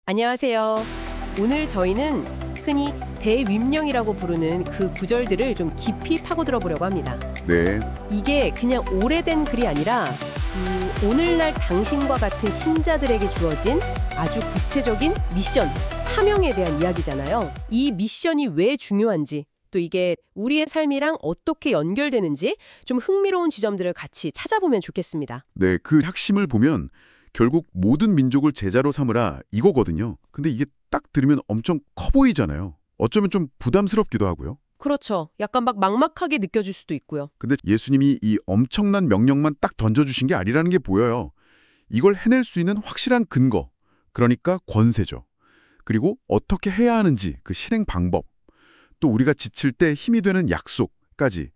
안녕하세요. 오늘 저희는 흔히 대윗령이라고 부르는 그 구절들을 좀 깊이 파고들어 보려고 합니다. 네, 이게 그냥 오래된 글이 아니라 오늘날 당신과 같은 신자들에게 주어진 아주 구체적인 미션, 사명에 대한 이야기잖아요. 이 미션이 왜 중요한지, 또 이게 우리의 삶이랑 어떻게 연결되는지 좀 흥미로운 지점들을 같이 찾아보면 좋겠습니다. 네, 그 핵심을 보면 결국 모든 민족을 제자로 삼으라 이거거든요. 근데 이게 딱 들으면 엄청 커 보이잖아요. 어쩌면 좀 부담스럽기도 하고요. 그렇죠. 약간 막 막막하게 느껴질 수도 있고요. 근데 예수님이 이 엄청난 명령만 딱 던져주신 게 아니라는 게 보여요. 이걸 해낼 수 있는 확실한 근거, 그러니까 권세죠. 그리고 어떻게 해야 하는지 그 실행 방법, 또 우리가 지칠 때 힘이 되는 약속까지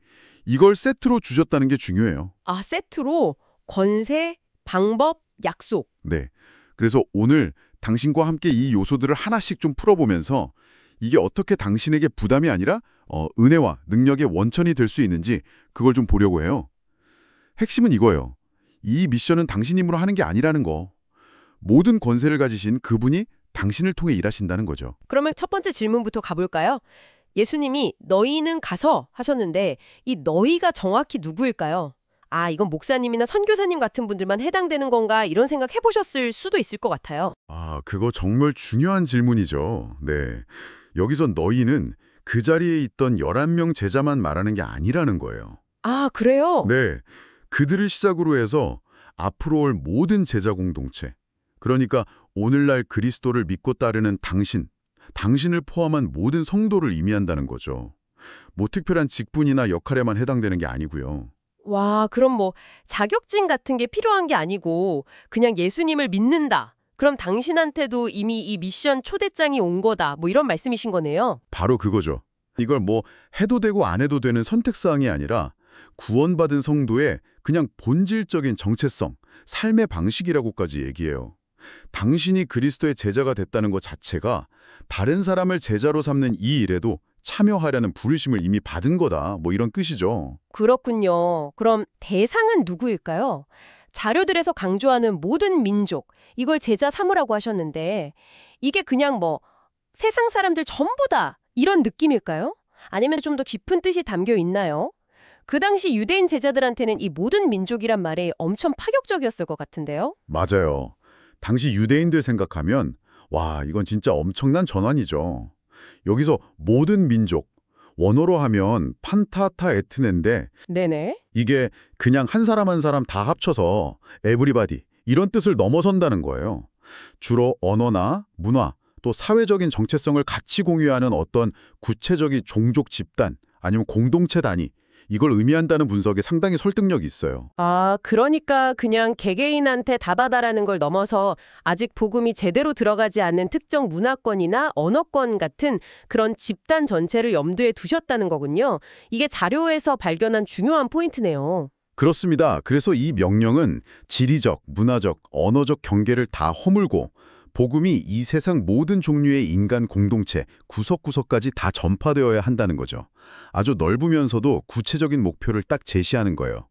이걸 세트로 주셨다는 게 중요해요. 아, 세트로 권세, 방법, 약속. 네. 그래서 오늘 당신과 함께 이 요소들을 하나씩 좀 풀어보면서 이게 어떻게 당신에게 부담이 아니라 은혜와 능력의 원천이 될 수 있는지 그걸 좀 보려고 해요. 핵심은 이거예요. 이 미션은 당신 힘으로 하는 게 아니라는 거. 모든 권세를 가지신 그분이 당신을 통해 일하신다는 거죠. 그러면 첫 번째 질문부터 가볼까요? 예수님이 너희는 가서 하셨는데 이 너희가 정확히 누구일까요? 아, 이건 목사님이나 선교사님 같은 분들만 해당되는 건가 이런 생각 해보셨을 수도 있을 것 같아요. 아, 그거 정말 중요한 질문이죠. 네. 여기서 너희는 그 자리에 있던 11명 제자만 말하는 게 아니라는 거예요. 아, 그래요? 네. 그들을 시작으로 해서 앞으로 올 모든 제자 공동체, 그러니까 오늘날 그리스도를 믿고 따르는 당신을 포함한 모든 성도를 의미한다는 거죠. 뭐 특별한 직분이나 역할에만 해당되는 게 아니고요. 와, 그럼 뭐 자격증 같은 게 필요한 게 아니고 그냥 예수님을 믿는다. 그럼 당신한테도 이미 이 미션 초대장이 온 거다. 뭐 이런 말씀이신 거네요. 바로 그거죠. 이걸 뭐 해도 되고 안 해도 되는 선택사항이 아니라 구원받은 성도의 그냥 본질적인 정체성, 삶의 방식이라고까지 얘기해요. 당신이 그리스도의 제자가 됐다는 것 자체가 다른 사람을 제자로 삼는 이 일에도 참여하려는 부르심을 이미 받은 거다. 뭐 이런 뜻이죠. 그렇군요. 그럼 대상은 누구일까요? 자료들에서 강조하는 모든 민족, 이걸 제자 삼으라고 하셨는데 이게 그냥 뭐 세상 사람들 전부 다 이런 느낌일까요? 아니면 좀 더 깊은 뜻이 담겨 있나요? 그 당시 유대인 제자들한테는 이 모든 민족이란 말이 엄청 파격적이었을 것 같은데요. 맞아요. 당시 유대인들 생각하면 와, 이건 진짜 엄청난 전환이죠. 여기서 모든 민족, 원어로 하면 판타타 에트네인데 네네. 이게 그냥 한 사람 한 사람 다 합쳐서 에브리바디 이런 뜻을 넘어선다는 거예요. 주로 언어나 문화, 또 사회적인 정체성을 같이 공유하는 어떤 구체적인 종족 집단 아니면 공동체 단위 이걸 의미한다는 분석에 상당히 설득력이 있어요. 아, 그러니까 그냥 개개인한테 다 받아라는 걸 넘어서 아직 복음이 제대로 들어가지 않는 특정 문화권이나 언어권 같은 그런 집단 전체를 염두에 두셨다는 거군요. 이게 자료에서 발견한 중요한 포인트네요. 그렇습니다. 그래서 이 명령은 지리적, 문화적, 언어적 경계를 다 허물고 복음이 이 세상 모든 종류의 인간 공동체, 구석구석까지 다 전파되어야 한다는 거죠. 아주 넓으면서도 구체적인 목표를 딱 제시하는 거예요.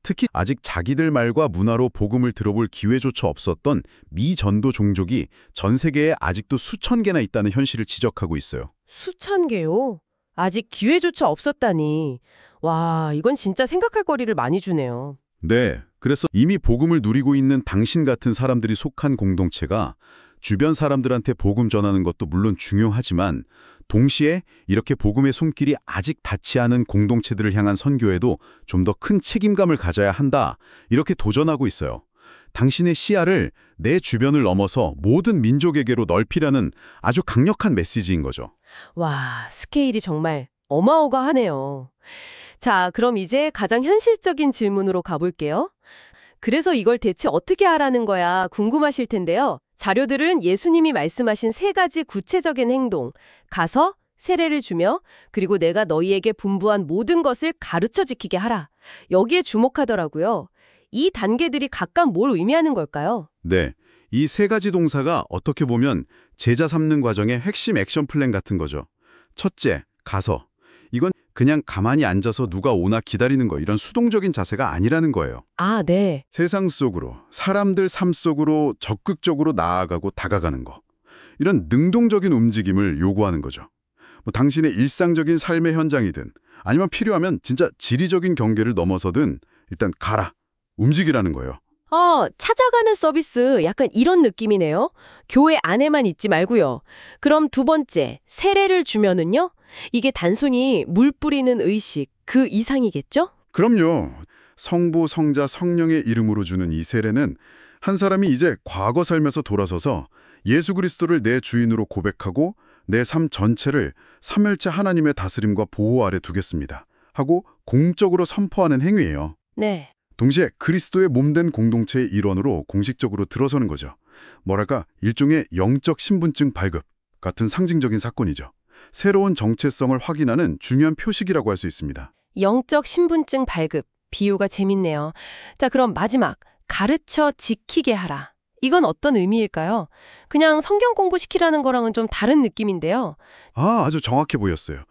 특히 아직 자기들 말과 문화로 복음을 들어볼 기회조차 없었던 미전도 종족이 전 세계에 아직도 수천 개나 있다는 현실을 지적하고 있어요. 수천 개요? 아직 기회조차 없었다니. 와, 이건 진짜 생각할 거리를 많이 주네요. 네, 그래서 이미 복음을 누리고 있는 당신 같은 사람들이 속한 공동체가 주변 사람들한테 복음 전하는 것도 물론 중요하지만 동시에 이렇게 복음의 손길이 아직 닿지 않은 공동체들을 향한 선교에도 좀 더 큰 책임감을 가져야 한다. 이렇게 도전하고 있어요. 당신의 시야를 내 주변을 넘어서 모든 민족에게로 넓히려는 아주 강력한 메시지인 거죠. 와, 스케일이 정말 어마어마하네요. 자, 그럼 이제 가장 현실적인 질문으로 가볼게요. 그래서 이걸 대체 어떻게 하라는 거야 궁금하실 텐데요. 자료들은 예수님이 말씀하신 3가지 구체적인 행동, 가서 세례를 주며 그리고 내가 너희에게 분부한 모든 것을 가르쳐 지키게 하라. 여기에 주목하더라고요. 이 단계들이 각각 뭘 의미하는 걸까요? 네, 이 3가지 동사가 어떻게 보면 제자 삼는 과정의 핵심 액션 플랜 같은 거죠. 첫째, 가서. 이건 그냥 가만히 앉아서 누가 오나 기다리는 거 이런 수동적인 자세가 아니라는 거예요. 아, 네. 세상 속으로, 사람들 삶 속으로 적극적으로 나아가고 다가가는 거. 이런 능동적인 움직임을 요구하는 거죠. 뭐 당신의 일상적인 삶의 현장이든 아니면 필요하면 진짜 지리적인 경계를 넘어서든 일단 가라, 움직이라는 거예요. 찾아가는 서비스 약간 이런 느낌이네요. 교회 안에만 있지 말고요. 그럼 두 번째, 세례를 주면은요? 이게 단순히 물 뿌리는 의식, 그 이상이겠죠? 그럼요. 성부, 성자, 성령의 이름으로 주는 이 세례는 한 사람이 이제 과거 삶에서 돌아서서 예수 그리스도를 내 주인으로 고백하고 내 삶 전체를 삼위일체 하나님의 다스림과 보호 아래 두겠습니다 하고 공적으로 선포하는 행위예요. 네. 동시에 그리스도의 몸된 공동체의 일원으로 공식적으로 들어서는 거죠. 뭐랄까 일종의 영적 신분증 발급 같은 상징적인 사건이죠. 새로운 정체성을 확인하는 중요한 표식이라고 할 수 있습니다. 영적 신분증 발급. 비유가 재밌네요. 자, 그럼 마지막. 가르쳐 지키게 하라. 이건 어떤 의미일까요? 그냥 성경 공부시키라는 거랑은 좀 다른 느낌인데요. 아주 정확해 보였어요.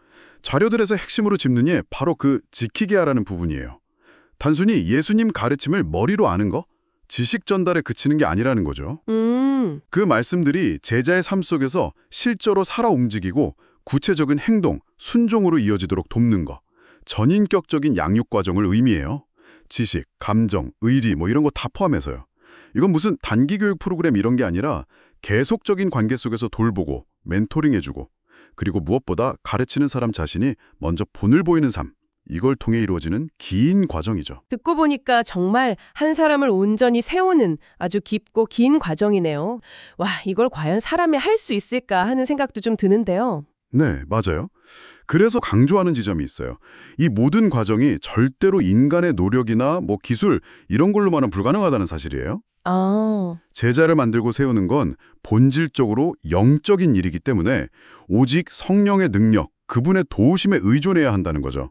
자료들에서 핵심으로 짚는 게 바로 그 지키게 하라는 부분이에요. 단순히 예수님 가르침을 머리로 아는 거, 지식 전달에 그치는 게 아니라는 거죠. 그 말씀들이 제자의 삶 속에서 실제로 살아 움직이고 구체적인 행동, 순종으로 이어지도록 돕는 거. 전인격적인 양육 과정을 의미해요. 지식, 감정, 의리 뭐 이런 거 다 포함해서요. 이건 무슨 단기 교육 프로그램 이런 게 아니라 계속적인 관계 속에서 돌보고 멘토링해주고 그리고 무엇보다 가르치는 사람 자신이 먼저 본을 보이는 삶. 이걸 통해 이루어지는 긴 과정이죠. 듣고 보니까 정말 한 사람을 온전히 세우는 아주 깊고 긴 과정이네요. 와, 이걸 과연 사람이 할 수 있을까 하는 생각도 좀 드는데요. 네, 맞아요. 그래서 강조하는 지점이 있어요. 이 모든 과정이 절대로 인간의 노력이나 뭐 기술 이런 걸로만은 불가능하다는 사실이에요. 제자를 만들고 세우는 건 본질적으로 영적인 일이기 때문에 오직 성령의 능력, 그분의 도우심에 의존해야 한다는 거죠.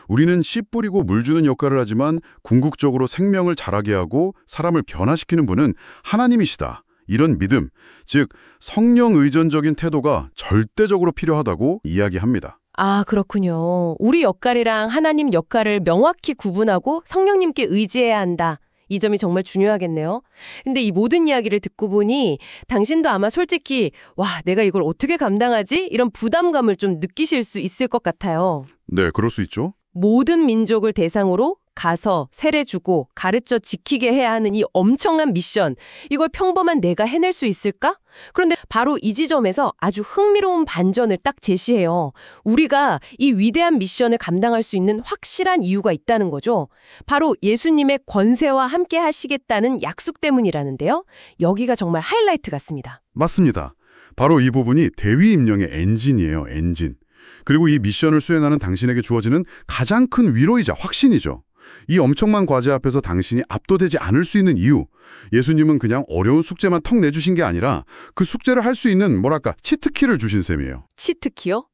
우리는 씨 뿌리고 물 주는 역할을 하지만 궁극적으로 생명을 자라게 하고 사람을 변화시키는 분은 하나님이시다. 이런 믿음, 즉 성령 의존적인 태도가 절대적으로 필요하다고 이야기합니다. 아, 그렇군요. 우리 역할이랑 하나님 역할을 명확히 구분하고 성령님께 의지해야 한다. 이 점이 정말 중요하겠네요. 근데 이 모든 이야기를 듣고 보니 당신도 아마 솔직히 와, 내가 이걸 어떻게 감당하지? 이런 부담감을 좀 느끼실 수 있을 것 같아요. 네, 그럴 수 있죠. 모든 민족을 대상으로 가서 세례 주고 가르쳐 지키게 해야 하는 이 엄청난 미션, 이걸 평범한 내가 해낼 수 있을까? 그런데 바로 이 지점에서 아주 흥미로운 반전을 딱 제시해요. 우리가 이 위대한 미션을 감당할 수 있는 확실한 이유가 있다는 거죠. 바로 예수님의 권세와 함께 하시겠다는 약속 때문이라는데요. 여기가 정말 하이라이트 같습니다. 맞습니다. 바로 이 부분이 대위 임령의 엔진이에요, 엔진. 그리고 이 미션을 수행하는 당신에게 주어지는 가장 큰 위로이자 확신이죠. 이 엄청난 과제 앞에서 당신이 압도되지 않을 수 있는 이유. 예수님은 그냥 어려운 숙제만 턱 내주신 게 아니라 그 숙제를 할 수 있는 뭐랄까 치트키를 주신 셈이에요. 치트키요?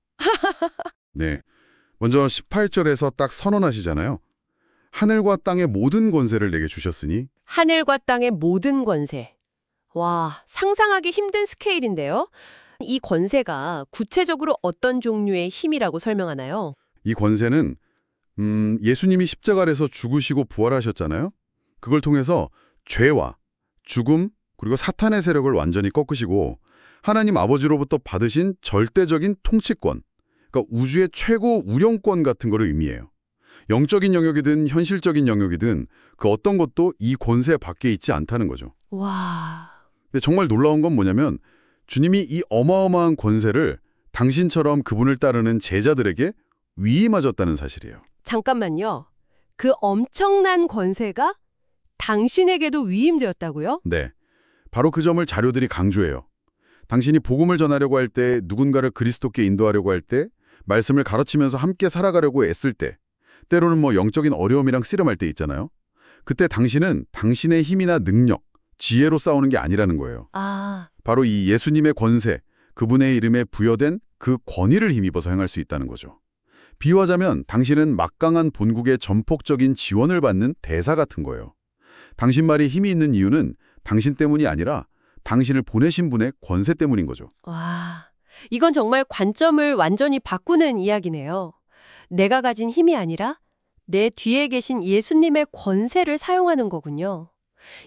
네. 먼저 18절에서 딱 선언하시잖아요. 하늘과 땅의 모든 권세를 내게 주셨으니. 하늘과 땅의 모든 권세. 와, 상상하기 힘든 스케일인데요. 이 권세가 구체적으로 어떤 종류의 힘이라고 설명하나요? 이 권세는 예수님이 십자가에서 죽으시고 부활하셨잖아요. 그걸 통해서 죄와 죽음 그리고 사탄의 세력을 완전히 꺾으시고 하나님 아버지로부터 받으신 절대적인 통치권, 그러니까 우주의 최고 우령권 같은 거를 의미해요. 영적인 영역이든 현실적인 영역이든 그 어떤 것도 이 권세 밖에 있지 않다는 거죠. 와. 근데 정말 놀라운 건 뭐냐면 주님이 이 어마어마한 권세를 당신처럼 그분을 따르는 제자들에게 위임하셨다는 사실이에요. 잠깐만요. 그 엄청난 권세가 당신에게도 위임되었다고요? 네. 바로 그 점을 자료들이 강조해요. 당신이 복음을 전하려고 할 때, 누군가를 그리스도께 인도하려고 할 때, 말씀을 가르치면서 함께 살아가려고 애쓸 때, 때로는 뭐 영적인 어려움이랑 씨름할 때 있잖아요. 그때 당신은 당신의 힘이나 능력, 지혜로 싸우는 게 아니라는 거예요. 바로 이 예수님의 권세, 그분의 이름에 부여된 그 권위를 힘입어서 행할 수 있다는 거죠. 비유하자면 당신은 막강한 본국의 전폭적인 지원을 받는 대사 같은 거예요. 당신 말이 힘이 있는 이유는 당신 때문이 아니라 당신을 보내신 분의 권세 때문인 거죠. 와, 이건 정말 관점을 완전히 바꾸는 이야기네요. 내가 가진 힘이 아니라 내 뒤에 계신 예수님의 권세를 사용하는 거군요.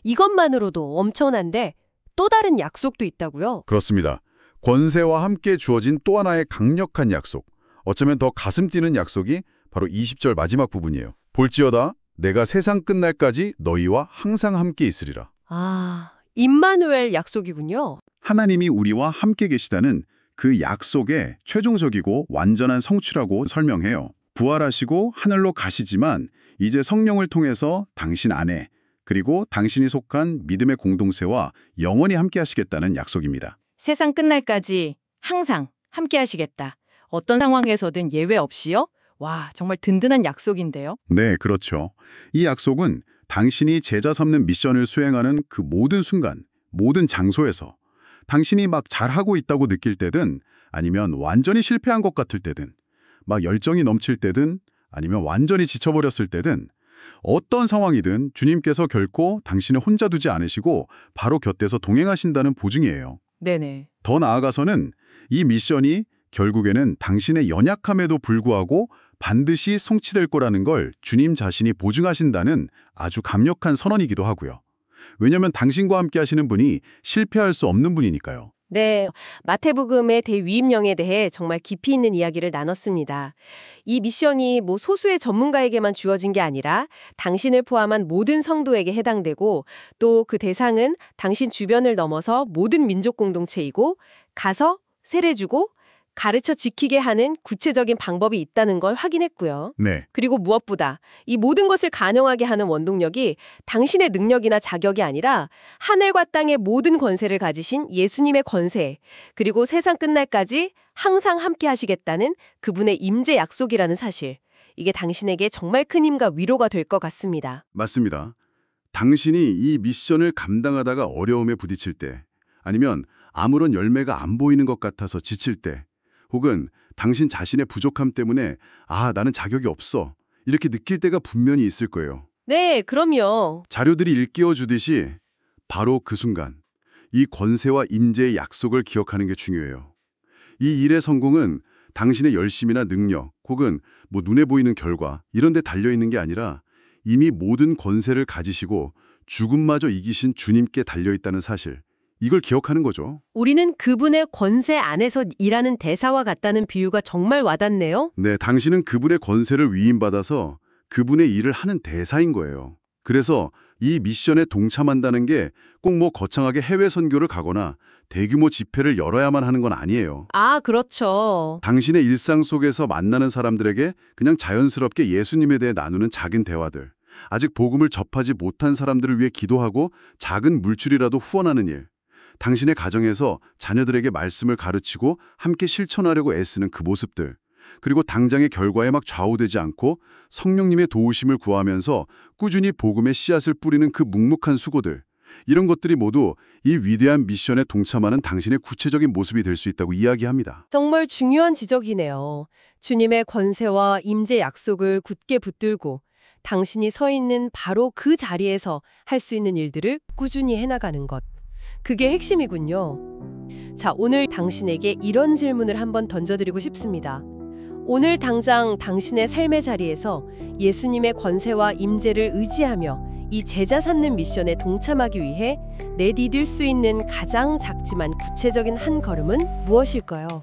이것만으로도 엄청난데 또 다른 약속도 있다고요? 그렇습니다. 권세와 함께 주어진 또 하나의 강력한 약속, 어쩌면 더 가슴 뛰는 약속이 바로 20절 마지막 부분이에요. 볼지어다 내가 세상 끝날까지 너희와 항상 함께 있으리라. 아, 임마누엘 약속이군요. 하나님이 우리와 함께 계시다는 그 약속의 최종적이고 완전한 성취라고 설명해요. 부활하시고 하늘로 가시지만 이제 성령을 통해서 당신 안에 그리고 당신이 속한 믿음의 공동체와 영원히 함께 하시겠다는 약속입니다. 세상 끝날까지 항상 함께 하시겠다. 어떤 상황에서든 예외 없이요? 와, 정말 든든한 약속인데요. 네, 그렇죠. 이 약속은 당신이 제자 삼는 미션을 수행하는 그 모든 순간, 모든 장소에서 당신이 막 잘하고 있다고 느낄 때든 아니면 완전히 실패한 것 같을 때든 막 열정이 넘칠 때든 아니면 완전히 지쳐버렸을 때든 어떤 상황이든 주님께서 결코 당신을 혼자 두지 않으시고 바로 곁에서 동행하신다는 보증이에요. 네네. 더 나아가서는 이 미션이 결국에는 당신의 연약함에도 불구하고 반드시 성취될 거라는 걸 주님 자신이 보증하신다는 아주 강력한 선언이기도 하고요. 왜냐하면 당신과 함께 하시는 분이 실패할 수 없는 분이니까요. 네, 마태복음의 대위임령에 대해 정말 깊이 있는 이야기를 나눴습니다. 이 미션이 소수의 전문가에게만 주어진 게 아니라 당신을 포함한 모든 성도에게 해당되고 또 그 대상은 당신 주변을 넘어서 모든 민족 공동체이고 가서 세례주고 가르쳐 지키게 하는 구체적인 방법이 있다는 걸 확인했고요. 네. 그리고 무엇보다 이 모든 것을 가능하게 하는 원동력이 당신의 능력이나 자격이 아니라 하늘과 땅의 모든 권세를 가지신 예수님의 권세, 그리고 세상 끝날까지 항상 함께 하시겠다는 그분의 임재 약속이라는 사실. 이게 당신에게 정말 큰 힘과 위로가 될 것 같습니다. 맞습니다. 당신이 이 미션을 감당하다가 어려움에 부딪힐 때, 아니면 아무런 열매가 안 보이는 것 같아서 지칠 때, 혹은 당신 자신의 부족함 때문에 나는 자격이 없어 이렇게 느낄 때가 분명히 있을 거예요. 네, 그럼요. 자료들이 일깨워 주듯이 바로 그 순간 이 권세와 임재의 약속을 기억하는 게 중요해요. 이 일의 성공은 당신의 열심이나 능력 혹은 눈에 보이는 결과 이런 데 달려있는 게 아니라 이미 모든 권세를 가지시고 죽음마저 이기신 주님께 달려있다는 사실, 이걸 기억하는 거죠. 우리는 그분의 권세 안에서 일하는 대사와 같다는 비유가 정말 와닿네요. 네, 당신은 그분의 권세를 위임받아서 그분의 일을 하는 대사인 거예요. 그래서 이 미션에 동참한다는 게 꼭 거창하게 해외 선교를 가거나 대규모 집회를 열어야만 하는 건 아니에요. 아, 그렇죠. 당신의 일상 속에서 만나는 사람들에게 그냥 자연스럽게 예수님에 대해 나누는 작은 대화들, 아직 복음을 접하지 못한 사람들을 위해 기도하고 작은 물줄이라도 후원하는 일, 당신의 가정에서 자녀들에게 말씀을 가르치고 함께 실천하려고 애쓰는 그 모습들, 그리고 당장의 결과에 막 좌우되지 않고 성령님의 도우심을 구하면서 꾸준히 복음의 씨앗을 뿌리는 그 묵묵한 수고들, 이런 것들이 모두 이 위대한 미션에 동참하는 당신의 구체적인 모습이 될 수 있다고 이야기합니다. 정말 중요한 지적이네요. 주님의 권세와 임재 약속을 굳게 붙들고 당신이 서 있는 바로 그 자리에서 할 수 있는 일들을 꾸준히 해나가는 것. 그게 핵심이군요. 자, 오늘 당신에게 이런 질문을 한번 던져드리고 싶습니다. 오늘 당장 당신의 삶의 자리에서 예수님의 권세와 임재를 의지하며 이 제자 삼는 미션에 동참하기 위해 내디딜 수 있는 가장 작지만 구체적인 한 걸음은 무엇일까요?